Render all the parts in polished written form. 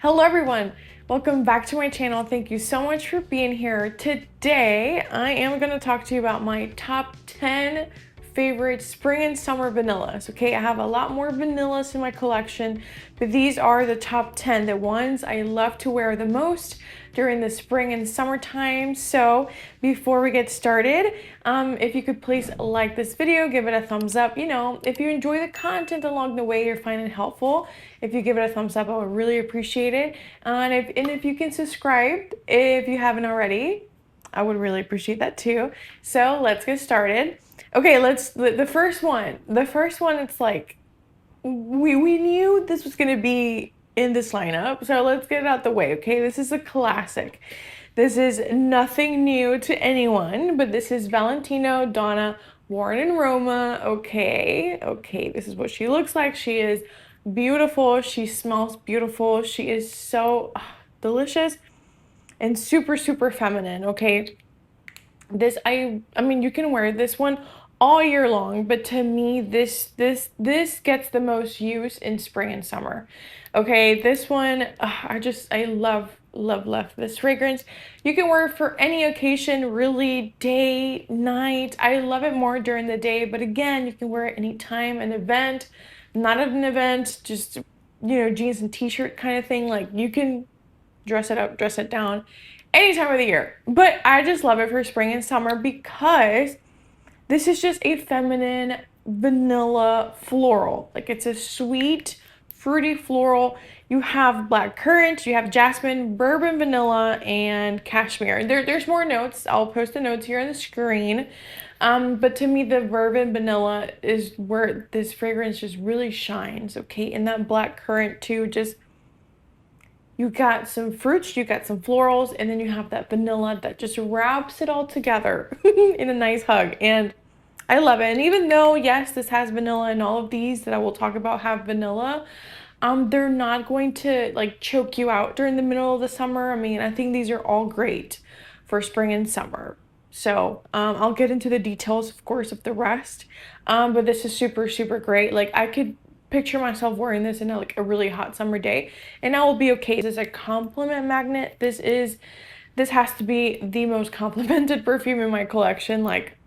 Hello everyone, welcome back to my channel. Thank you so much for being here. Today I am going to talk to you about my top 10 favorite spring and summer vanillas. Okay, I have a lot more vanillas in my collection, but these are the top 10, the ones I love to wear the most during the spring and summertime. So before we get started, if you could please like this video, give it a thumbs up. You know, if you enjoy the content along the way, you're finding it helpful, if you give it a thumbs up, I would really appreciate it. And if you can subscribe if you haven't already, I would really appreciate that too. So let's get started. Okay, the first one, it's like, we knew this was gonna be in this lineup, so let's get it out the way. Okay, this is a classic. This is nothing new to anyone, but this is Valentino Donna, worn in Roma. Okay, this is what she looks like. She is beautiful, she smells beautiful, she is so delicious and super feminine. Okay, this I mean, you can wear this one all year long, but to me this gets the most use in spring and summer. Okay, this one, I love this fragrance. You can wear it for any occasion, really, day, night. I love it more during the day, but again, you can wear it anytime, an event, not at an event, just, you know, jeans and t-shirt kind of thing. Like, you can dress it up, dress it down any time of the year. But I just love it for spring and summer because this is just a feminine vanilla floral. Like, it's a sweet, fruity floral. You have black currant, you have jasmine, bourbon vanilla, and cashmere. There's more notes. I'll post the notes here on the screen. But to me, the bourbon vanilla is where this fragrance just really shines, okay? And that black currant too, just, you got some fruits, you got some florals, and then you have that vanilla that just wraps it all together in a nice hug. And I love it. And even though, yes, this has vanilla, and all of these that I will talk about have vanilla, they're not going to like choke you out during the middle of the summer. I mean, I think these are all great for spring and summer. So I'll get into the details, of course, of the rest. But this is super great. Like, I could picture myself wearing this in like a really hot summer day, and I will be okay. This is a compliment magnet. This has to be the most complimented perfume in my collection. Like,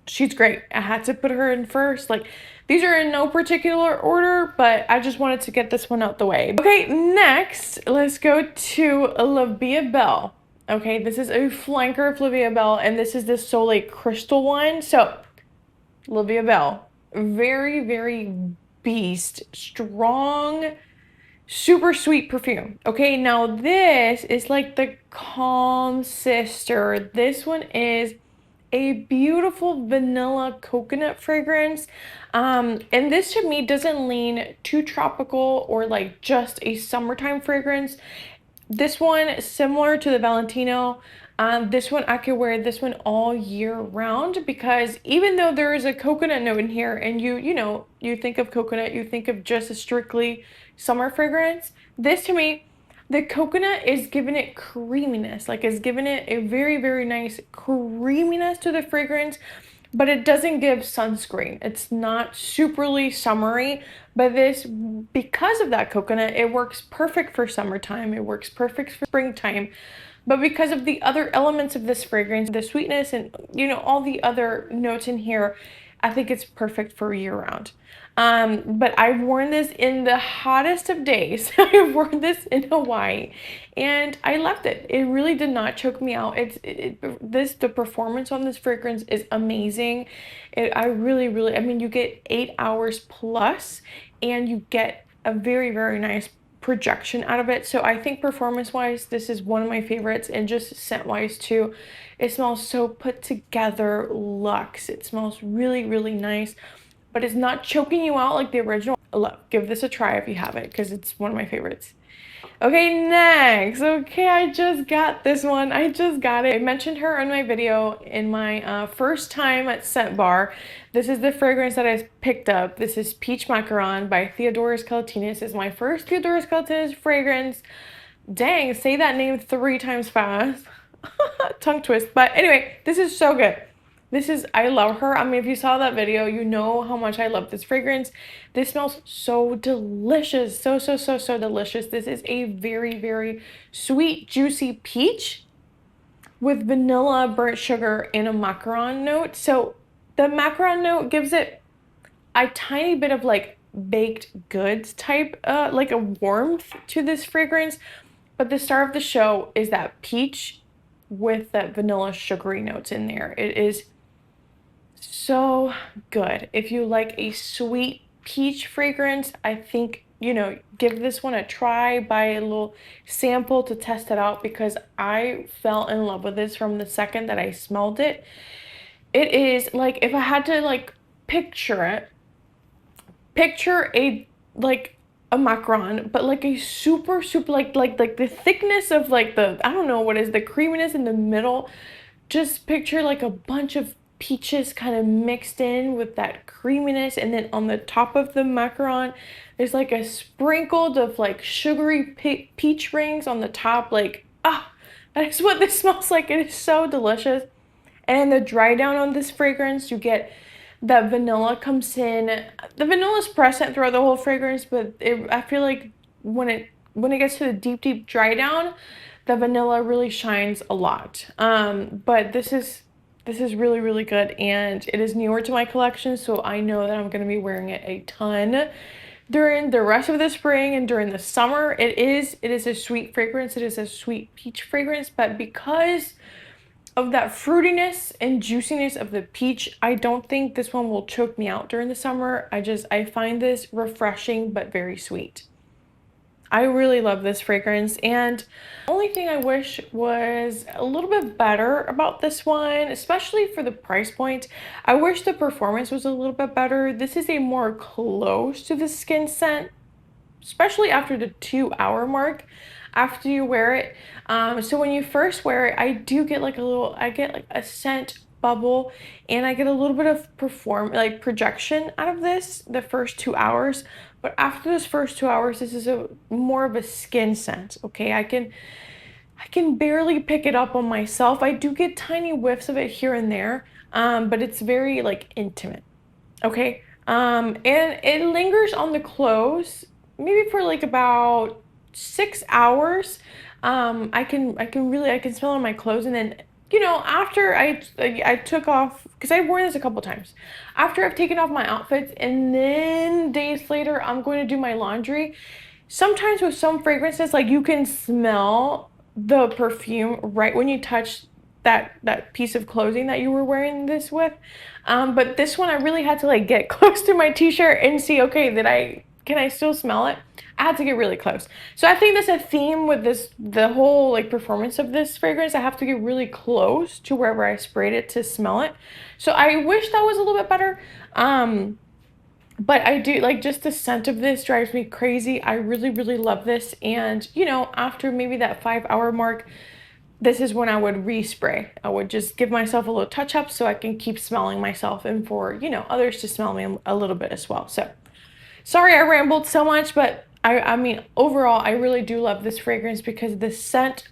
she's great. I had to put her in first. Like, these are in no particular order, but I just wanted to get this one out the way. Okay, next, let's go to Livia Bell. Okay, this is a flanker of Livia Bell, and this is the Soleil crystal one. So, Livia Bell, very beast, strong, super sweet perfume. Okay, now this is like the calm sister. This one is a beautiful vanilla coconut fragrance. And this to me doesn't lean too tropical or like just a summertime fragrance. This one, similar to the Valentino, this one I could wear this one all year round, because even though there is a coconut note in here, and you know, you think of coconut, you think of just a strictly summer fragrance, this to me, the coconut is giving it creaminess, like it's giving it a very nice creaminess to the fragrance, but it doesn't give sunscreen. It's not superly summery, but this, because of that coconut, it works perfect for summertime, it works perfect for springtime. But because of the other elements of this fragrance, the sweetness and, you know, all the other notes in here, I think it's perfect for year round. But I've worn this in the hottest of days. I've worn this in Hawaii, and I loved it. It really did not choke me out. The performance on this fragrance is amazing. I mean, you get 8 hours plus, and you get a very nice projection out of it. So I think performance wise, this is one of my favorites, and just scent wise too. It smells so put together, luxe. It smells really nice, but it's not choking you out like the original. Look, give this a try if you haven't, because it's one of my favorites. Okay, next. Okay, I just got this one. I just got it. I mentioned her in my video in my first time at Scent Bar. This is the fragrance that I picked up. This is Peach Macaron by Theodoros Kalotinis. It's my first Theodoros Kalotinis fragrance. Dang, say that name 3 times fast. Tongue twist. But anyway, this is so good. This is, I love her. I mean, if you saw that video, you know how much I love this fragrance. This smells so delicious. So, so, so, so delicious. This is a very, very sweet, juicy peach with vanilla, burnt sugar, and a macaron note. So the macaron note gives it a tiny bit of like baked goods type, like a warmth to this fragrance. But the star of the show is that peach with that vanilla sugary notes in there. It is so good. If you like a sweet peach fragrance, I think, you know, give this one a try, buy a little sample to test it out, because I fell in love with this from the second that I smelled it. It is like, if I had to like picture it, picture a like a macaron, but like a super like the thickness of like the, I don't know what is the creaminess in the middle. Just picture like a bunch of peaches kind of mixed in with that creaminess, and then on the top of the macaron there's like a sprinkled of like sugary peach rings on the top. Like, ah, that's what this smells like. It is so delicious. And the dry down on this fragrance, you get that vanilla comes in. The vanilla is present throughout the whole fragrance, but I feel like when it gets to the deep dry down, the vanilla really shines a lot. But this is really, really good, and it is newer to my collection, so I know that I'm going to be wearing it a ton during the rest of the spring and during the summer. It is a sweet fragrance. It is a sweet peach fragrance, but because of that fruitiness and juiciness of the peach, I don't think this one will choke me out during the summer. I find this refreshing but very sweet. I really love this fragrance, and the only thing I wish was a little bit better about this one, especially for the price point, I wish the performance was a little bit better. This is a more close to the skin scent, especially after the 2-hour mark after you wear it. So when you first wear it, I do get like I get like a scent bubble, and I get a little bit of projection out of this the first 2 hours. But after those first 2 hours, this is a more of a skin scent. Okay, I can barely pick it up on myself. I do get tiny whiffs of it here and there, but it's very like intimate. Okay, and it lingers on the clothes maybe for like about 6 hours. I can smell it on my clothes, and then, you know, after I took off, because I've worn this a couple times, after I've taken off my outfits, and then days later I'm going to do my laundry. Sometimes with some fragrances, like, you can smell the perfume right when you touch that piece of clothing that you were wearing this with. But this one, I really had to like get close to my t-shirt and see, okay, can I still smell it? I had to get really close. So I think that's a theme with the whole like performance of this fragrance. I have to get really close to wherever I sprayed it to smell it. So I wish that was a little bit better. But I do like, just the scent of this drives me crazy. I really, really love this. And, you know, after maybe that 5-hour mark, this is when I would respray. I would just give myself a little touch up so I can keep smelling myself, and for, you know, others to smell me a little bit as well. So sorry I rambled so much, but I mean, overall, I really do love this fragrance because the scent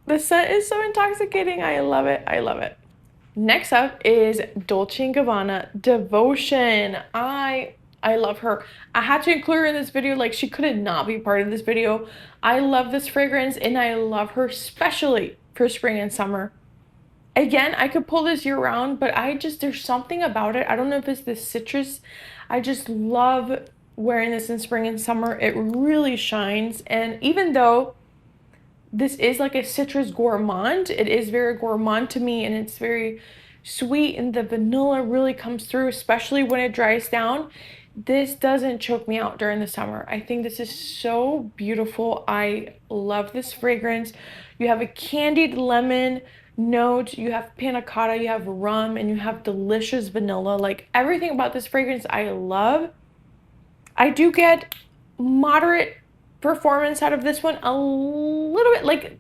is so intoxicating. I love it. I love it. Next up is Dolce & Gabbana Devotion. I love her. I had to include her in this video. Like, she could not be part of this video. I love this fragrance, and I love her especially for spring and summer. Again, I could pull this year round, but there's something about it. I don't know if it's the citrus. I just love wearing this in spring and summer. It really shines. And even though this is like a citrus gourmand, it is very gourmand to me, and it's very sweet, and the vanilla really comes through, especially when it dries down. This doesn't choke me out during the summer. I think this is so beautiful. I love this fragrance. You have a candied lemon note, you have panna cotta, you have rum, and you have delicious vanilla. Like, everything about this fragrance I love. I do get moderate performance out of this one, a little bit like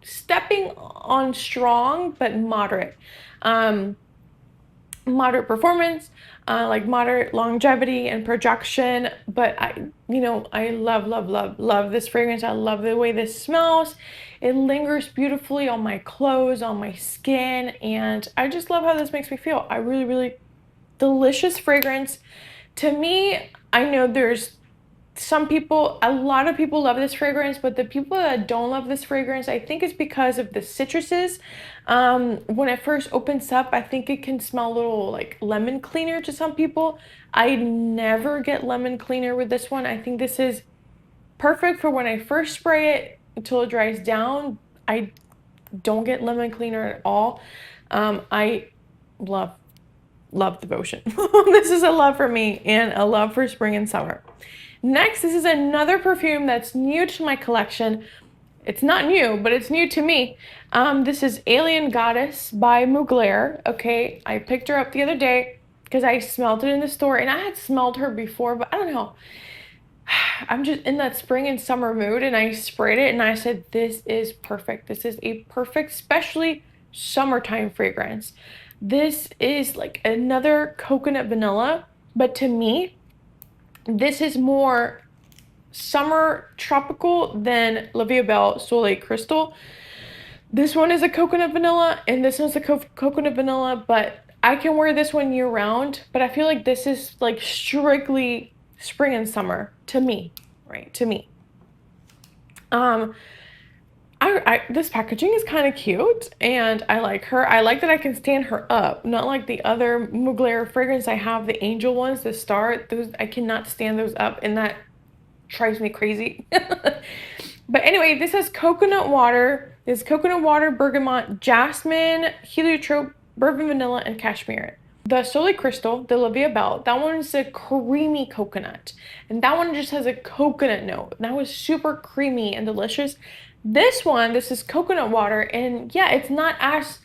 stepping on strong, but moderate. moderate performance, like moderate longevity and projection. But I love this fragrance. I love the way this smells. It lingers beautifully on my clothes, on my skin, and I just love how this makes me feel. I really delicious fragrance. To me, I know there's some people, a lot of people love this fragrance, but the people that don't love this fragrance, I think it's because of the citruses. When it first opens up, I think it can smell a little like lemon cleaner to some people. I never get lemon cleaner with this one. I think this is perfect for when I first spray it until it dries down. I don't get lemon cleaner at all. I love devotion. This is a love for me and a love for spring and summer. Next, this is another perfume that's new to my collection. It's not new, but it's new to me. This is Alien Goddess by Muglare. Okay, I picked her up the other day because I smelled it in the store, and I had smelled her before, but I don't know. I'm just in that spring and summer mood, and I sprayed it and I said, this is perfect. This is a perfect, especially summertime fragrance. This is like another coconut vanilla, but to me, this is more summer tropical than Livia Bell Soleil Cristal. This one is a coconut vanilla, and this one's a coconut vanilla, but I can wear this one year round, but I feel like this is like strictly spring and summer to me, right? To me. This packaging is kind of cute, and I like her. I like that I can stand her up, not like the other Muglare fragrance I have, the angel ones, the star. Those I cannot stand those up, and that drives me crazy. But anyway, this has coconut water. This coconut water, bergamot, jasmine, heliotrope, bourbon vanilla, and cashmere. The Soleil Cristal, the Livia Bell, that one is a creamy coconut, and that one just has a coconut note. That was super creamy and delicious. This one, this is coconut water, and yeah, it's not as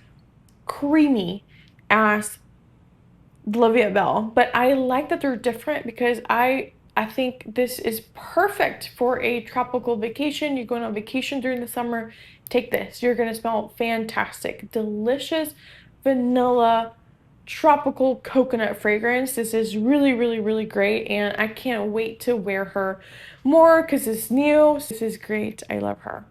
creamy as the Livia Bell, but I like that they're different because I think this is perfect for a tropical vacation. You're going on vacation during the summer, take this. You're gonna smell fantastic. Delicious vanilla tropical coconut fragrance. This is really great, and I can't wait to wear her more because it's new. This is great. I love her.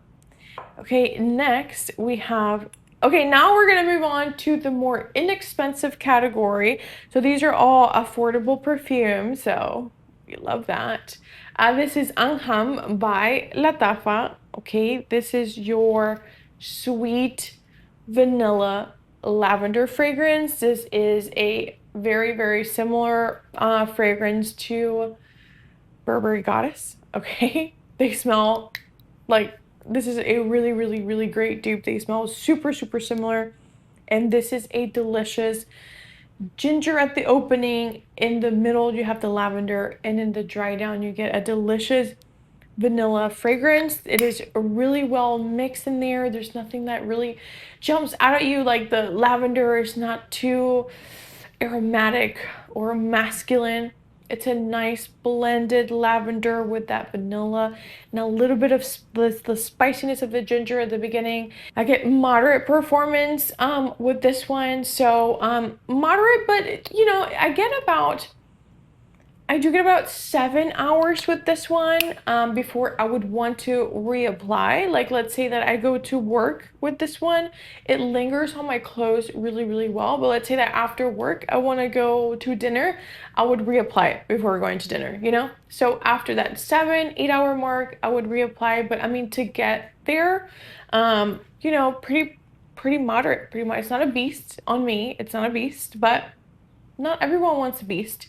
Okay, next we have, okay, now we're gonna move on to the more inexpensive category. So these are all affordable perfumes, so we love that. This is Anam by Latafa. Okay, this is your sweet vanilla lavender fragrance. This is a very similar fragrance to Burberry Goddess. Okay, they smell like, this is a really great dupe. They smell super similar, and this is a delicious ginger at the opening. In the middle you have the lavender, and in the dry down you get a delicious vanilla fragrance. It is really well mixed in there. There's nothing that really jumps out at you. Like the lavender is not too aromatic or masculine. It's a nice blended lavender with that vanilla and a little bit of the spiciness of the ginger at the beginning. I get moderate performance with this one. So moderate, but you know, I do get about 7 hours with this one before I would want to reapply. Like, let's say that I go to work with this one, it lingers on my clothes really well. But let's say that after work I want to go to dinner, I would reapply it before going to dinner, you know? So after that 7-8 hour mark, I would reapply. But I mean, to get there, you know, pretty moderate, pretty much. It's not a beast on me. It's not a beast, but not everyone wants a beast.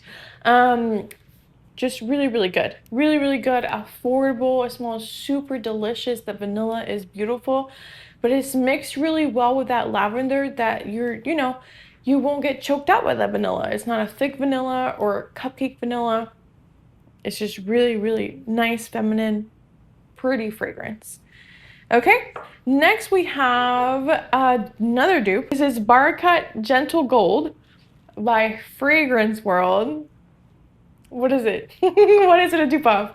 Just really good, really good, affordable. It smells super delicious. The vanilla is beautiful, but it's mixed really well with that lavender that you know, you won't get choked out by that vanilla. It's not a thick vanilla or cupcake vanilla. It's just really nice, feminine, pretty fragrance. Okay, next we have another dupe. This is Barakkat Gentle Gold by Fragrance World. What is it? What is it a dupe of?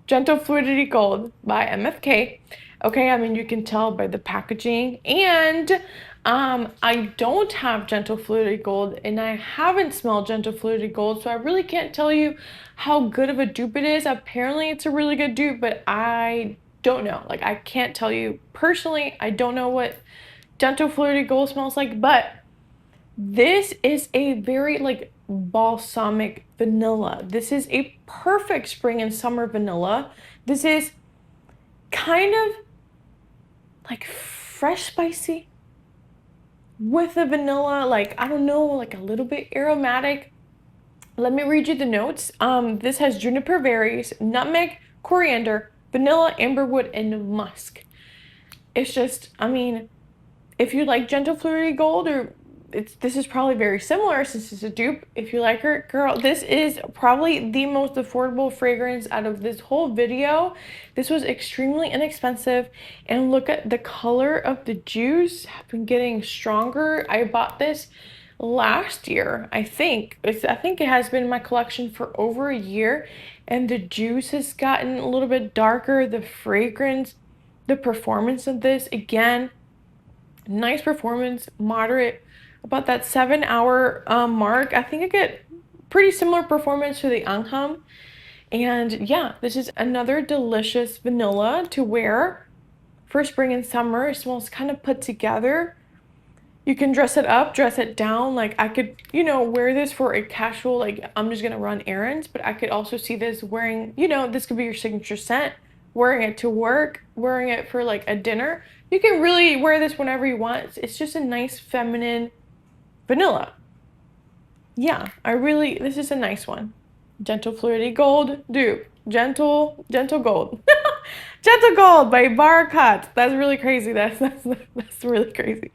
Gentle Fluidity Gold by MFK. Okay, I mean, you can tell by the packaging. And I don't have Gentle Fluidity Gold, and I haven't smelled Gentle Fluidity Gold, so I really can't tell you how good of a dupe it is. Apparently it's a really good dupe, but I don't know. Like, I can't tell you personally. I don't know what Gentle Fluidity Gold smells like, but this is a very like balsamic vanilla. This is a perfect spring and summer vanilla. This is kind of like fresh spicy with the vanilla, like, I don't know, like a little bit aromatic. Let me read you the notes. This has juniper berries, nutmeg, coriander, vanilla, amberwood, and musk. It's just, I mean, if you like Gentle Fluidity Gold, or this is probably very similar since it's a dupe. If you like her, girl, this is probably the most affordable fragrance out of this whole video. This was extremely inexpensive, and look at the color of the juice have been getting stronger. I bought this last year, I think it has been in my collection for over a year, and the juice has gotten a little bit darker. The fragrance, the performance of this, again, nice performance, moderate, about that 7-hour mark. I think I get pretty similar performance to the Anam. And yeah, this is another delicious vanilla to wear for spring and summer. It smells kind of put together. You can dress it up, dress it down. Like, I could, you know, wear this for a casual, like, I'm just gonna run errands, but I could also see this wearing, you know, this could be your signature scent, wearing it to work, wearing it for like a dinner. You can really wear this whenever you want. It's just a nice feminine vanilla. Yeah, this is a nice one. Gentle Fluidity Gold dupe. Gentle Gold. Gentle Gold by Barakkat. That's really crazy. That's really crazy.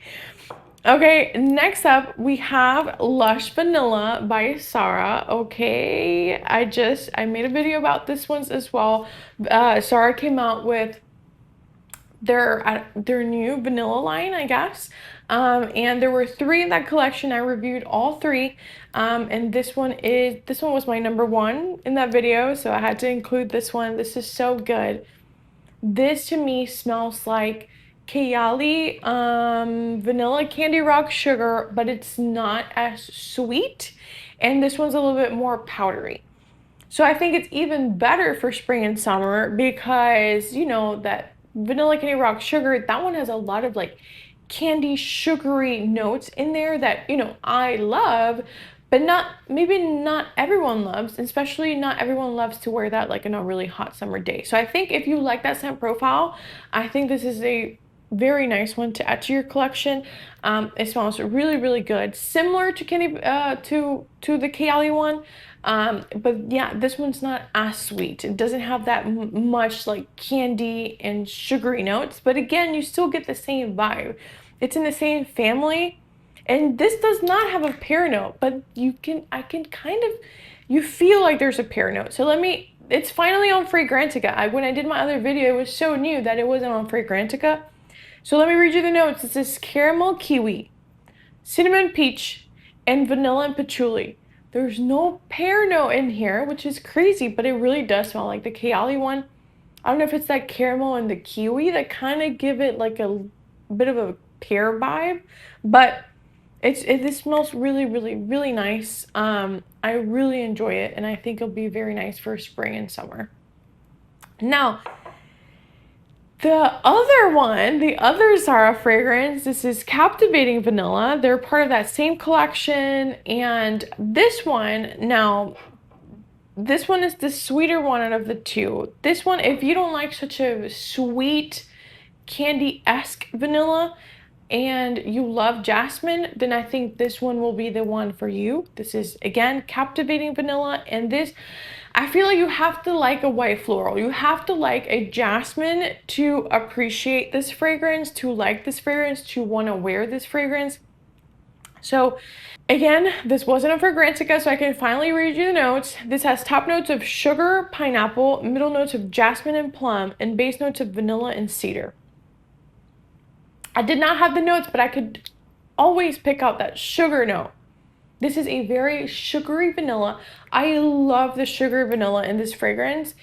Okay, next up we have Lush Vanilla by Sara. Okay, I made a video about this one as well. Sara came out with their new vanilla line, I guess. And there were 3 in that collection. I reviewed all 3. And this one was my number 1 in that video, so I had to include this one. This is so good. This to me smells like Kayali vanilla candy rock sugar, but it's not as sweet. And this one's a little bit more powdery. So I think it's even better for spring and summer because, you know, that vanilla candy rock sugar, that one has a lot of like candy sugary notes in there that, you know, I love, but maybe not everyone loves, especially not everyone loves to wear that like in a really hot summer day. So I think if you like that scent profile, I think this is a very nice one to add to your collection. It smells really, really good, similar to the Kayali one. But yeah, this one's not as sweet. It doesn't have that much like candy and sugary notes, but again, you still get the same vibe. It's in the same family, and this does not have a pear note, but you feel like there's a pear note. So it's finally on Fragrantica. When I did my other video, it was so new that it wasn't on Fragrantica. So let me read you the notes. It says caramel kiwi, cinnamon peach, and vanilla and patchouli. There's no pear note in here, which is crazy, but it really does smell like the Kayali one. I don't know if it's that caramel and the kiwi that kind of give it like a bit of a pear vibe, but this smells really, really, really nice. I really enjoy it, and I think it'll be very nice for spring and summer. Now, the other Zara fragrance, this is Captivating Vanilla. They're part of that same collection, and this one is the sweeter one out of the 2. This one, if you don't like such a sweet candy-esque vanilla and you love jasmine, then I think this one will be the one for you. This is, again, Captivating Vanilla, and this, I feel like you have to like a white floral. You have to like a jasmine to appreciate this fragrance, to like this fragrance, to want to wear this fragrance. So again, this wasn't a Fragrantica, so I can finally read you the notes. This has top notes of sugar, pineapple, middle notes of jasmine and plum, and base notes of vanilla and cedar. I did not have the notes, but I could always pick out that sugar note. This is a very sugary vanilla. I love the sugary vanilla in this fragrance.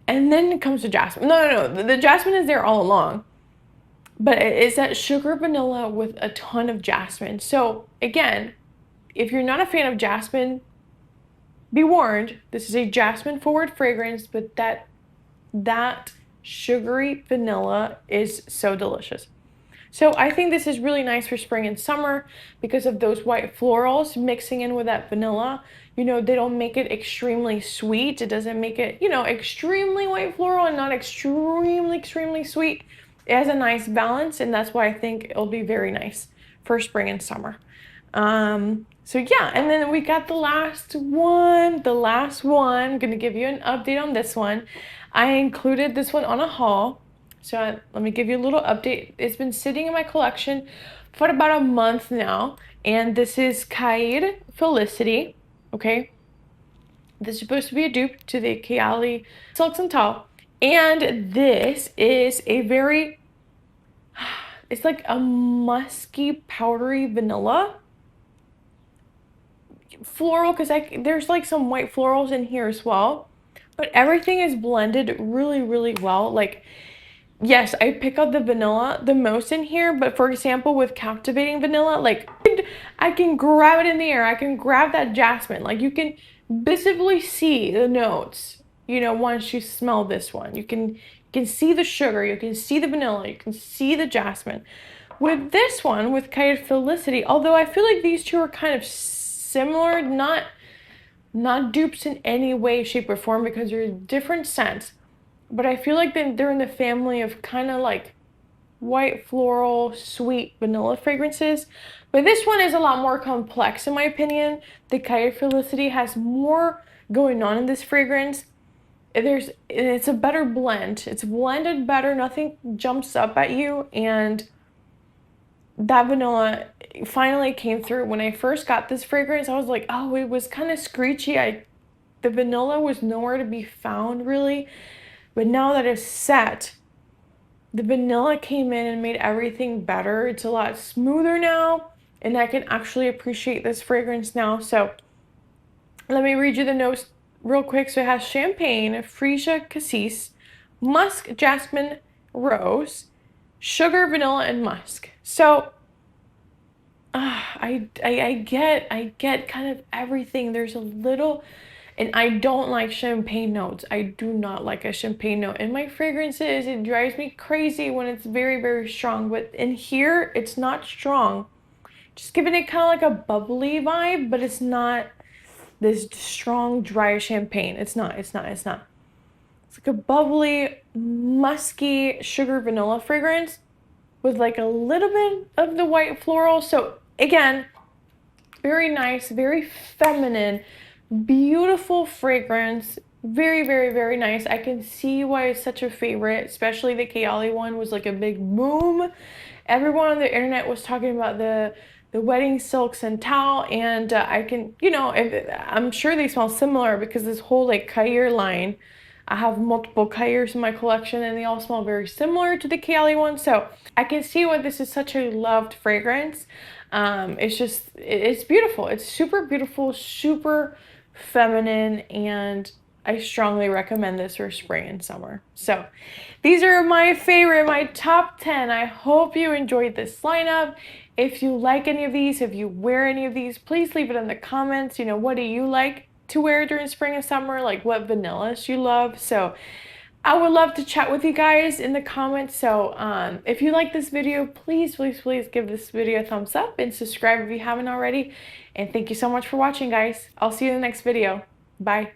And then it comes to jasmine. No, the jasmine is there all along. But it's that sugar vanilla with a ton of jasmine. So again, if you're not a fan of jasmine, be warned, this is a jasmine forward fragrance, but that sugary vanilla is so delicious. So I think this is really nice for spring and summer because of those white florals mixing in with that vanilla. You know, they don't make it extremely sweet. It doesn't make it, you know, extremely white floral and not extremely sweet. It has a nice balance, and that's why I think it'll be very nice for spring and summer. So yeah, and then we got the last one. I'm gonna give you an update on this one. I included this one on a haul. So let me give you a little update. It's been sitting in my collection for about a month now. And this is Khair Felicity, okay? This is supposed to be a dupe to the Khair Silks and Towel. And this is a very, it's like a musky, powdery vanilla. Floral, because there's like some white florals in here as well. But everything is blended really well. Like, yes, I pick up the vanilla the most in here, but for example, with Captivating Vanilla, like, I can grab it in the air. I can grab that jasmine. Like, you can visibly see the notes, you know, once you smell this one. You can see the sugar, you can see the vanilla, you can see the jasmine. With this one, with Khair Felicity, although I feel like these two are kind of similar, not dupes in any way, shape, or form because they're different scents. But I feel like they're in the family of kind of like white floral, sweet vanilla fragrances. But this one is a lot more complex in my opinion. The Khair Felicity has more going on in this fragrance. It's a better blend. It's blended better. Nothing jumps up at you, and that vanilla finally came through. When I first got this fragrance, I was like, oh, it was kind of screechy. The vanilla was nowhere to be found really. But now that it's set, the vanilla came in and made everything better. It's a lot smoother now, and I can actually appreciate this fragrance now. So let me read you the notes real quick. So it has champagne, freesia cassis, musk, jasmine, rose, sugar, vanilla, and musk. So I get kind of everything. There's a little, and I don't like champagne notes. I do not like a champagne note in my fragrances. It drives me crazy when it's very strong. But in here, it's not strong. Just giving it kind of like a bubbly vibe, but it's not this strong, dry champagne. It's not. It's like a bubbly, musky, sugar vanilla fragrance with like a little bit of the white floral. So again, very nice, very feminine, beautiful fragrance. Very nice. I can see why it's such a favorite, especially the Khair one was like a big boom. Everyone on the internet was talking about the wedding silks and towel, and I can, you know, I'm sure they smell similar because this whole like Khair line, I have multiple Khairs in my collection and they all smell very similar to the Khair one. So I can see why this is such a loved fragrance. It's beautiful. It's super beautiful, super feminine, and I strongly recommend this for spring and summer. So these are my favorite, my top 10. I hope you enjoyed this lineup. If you like any of these, if you wear any of these, please leave it in the comments. You know, what do you like to wear during spring and summer? Like what vanillas you love? So I would love to chat with you guys in the comments. So if you like this video, please give this video a thumbs up and subscribe if you haven't already. And thank you so much for watching, guys. I'll see you in the next video. Bye.